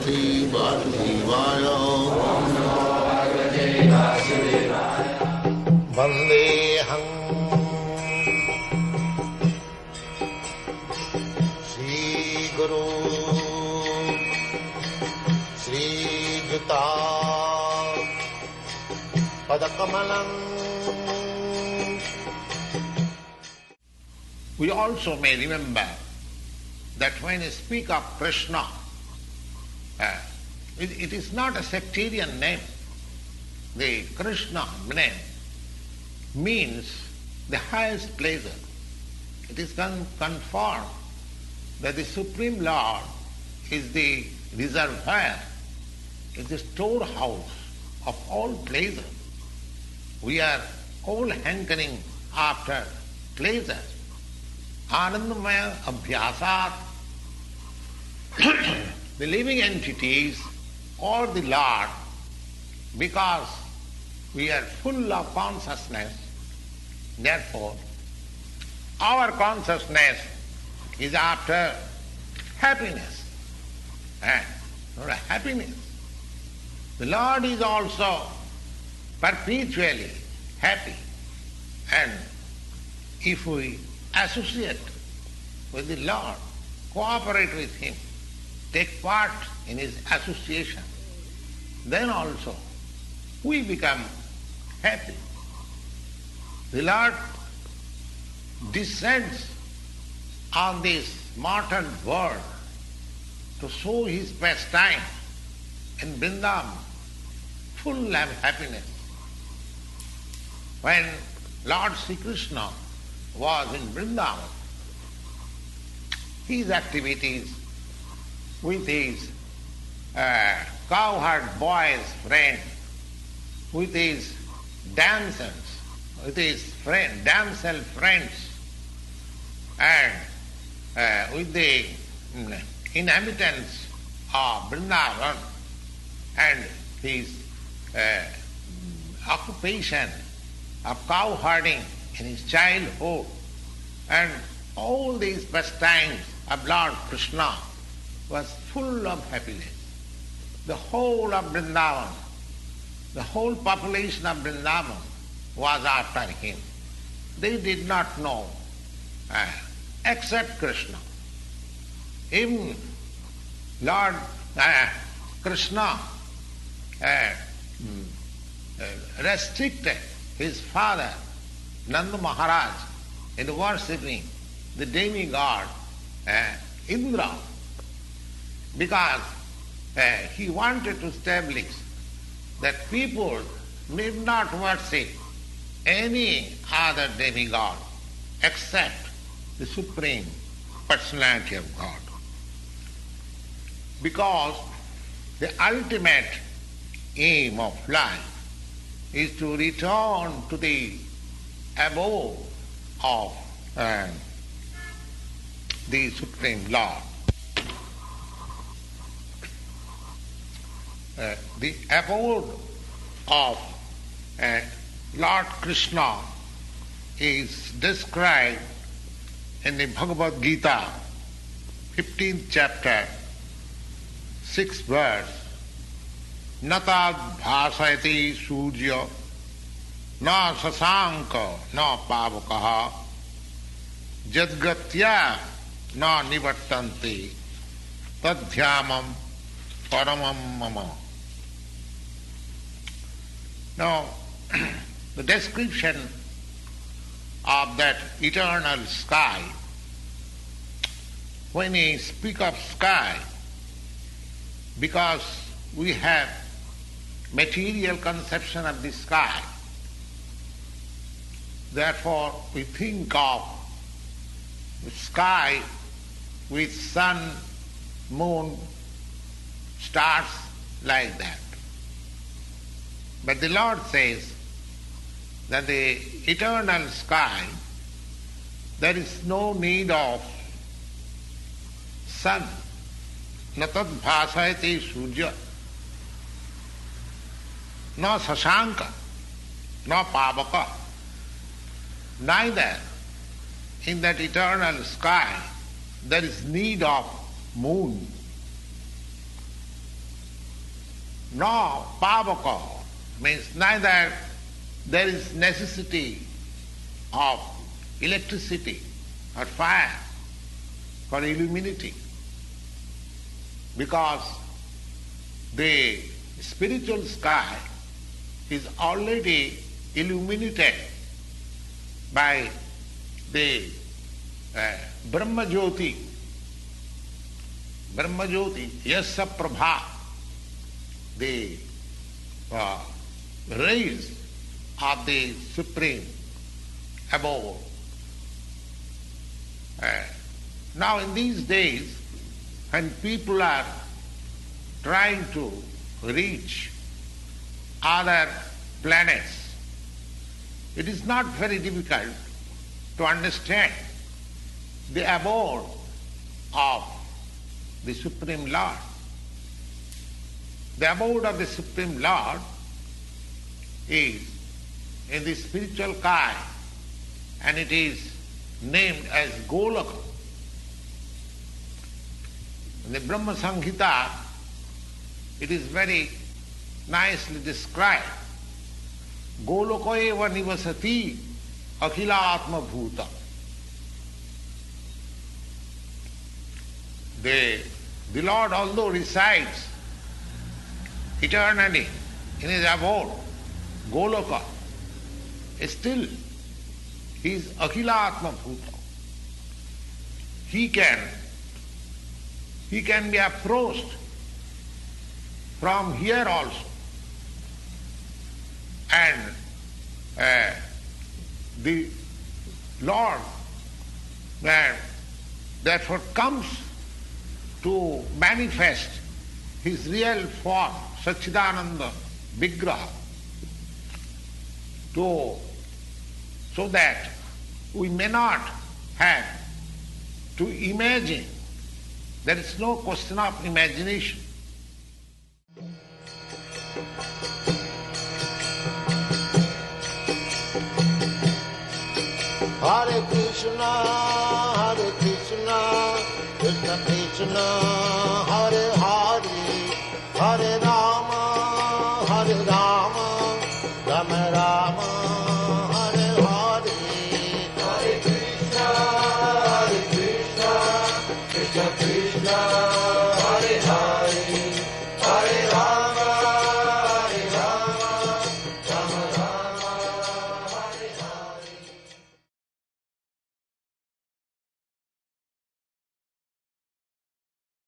Bhagavate Vasudevaya. Vandeham Sri Guru Sri Juta Padakamalam. We also may remember that when you speak of Krishna, it is not a sectarian name. The Krishna name means the highest pleasure. It is confirmed that the Supreme Lord is the reservoir, is the storehouse of all pleasure. We are all hankering after pleasure. Anandamaya abhyasat. The living entities or the Lord, because we are full of consciousness, therefore our consciousness is after happiness. Not a happiness. The Lord is also perpetually happy. And if we associate with the Lord, cooperate with Him, take part in His association, then also we become happy. The Lord descends on this mortal world to show His pastime in Vrindavan, full of happiness. When Lord Sri Krishna was in Vrindavan, his activities with his cowherd boys friend, with his damsels, with his damsel friends, and with the inhabitants of Vrindavan, and his occupation of cowherding in his childhood, and all these pastimes of Lord Krishna was full of happiness. The whole of Vrindavan, the whole population of Vrindavan was after him. They did not know except Krishna. Even Lord Krishna restricted his father Nanda Maharaj in worshipping the demigod Indra, because he wanted to establish that people need not worship any other demigod except the Supreme Personality of God. Because the ultimate aim of life is to return to the abode of the Supreme Lord. The abode of Lord Krishna is described in the Bhagavad-gita, 15th chapter, 6th verse. Natad bhasayati surya na sasanka na pavakaha jadgatya na nivartanti tadhyamam paramam mama. Now, the description of that eternal sky, when we speak of sky, because we have material conception of the sky, therefore we think of the sky with sun, moon, stars, like that. But the Lord says that the eternal sky, there is no need of sun. Natad bhasayati surya, no sasanka, no pavaka. Neither in that eternal sky there is need of moon. no pavaka, means neither there is necessity of electricity or fire for illuminating, because the spiritual sky is already illuminated by the Brahma Jyoti, Yasa Prabha, the rays of the Supreme Abode. Now in these days, when people are trying to reach other planets, it is not very difficult to understand the abode of the Supreme Lord. The abode of the Supreme Lord is in the spiritual sky, and it is named as Golaka. In the Brahma Samhita, it is very nicely described. Golaka eva nivasati akhila atma bhuta. The Lord, although resides eternally in his abode, Golaka, still he is akhila atma bhuta. He can be approached from here also. And the Lord therefore comes to manifest his real form, Satchidananda Vigraha, so that we may not have to imagine. There is no question of imagination. Hare Krishna, Krishna Krishna, Hare Hare, Hare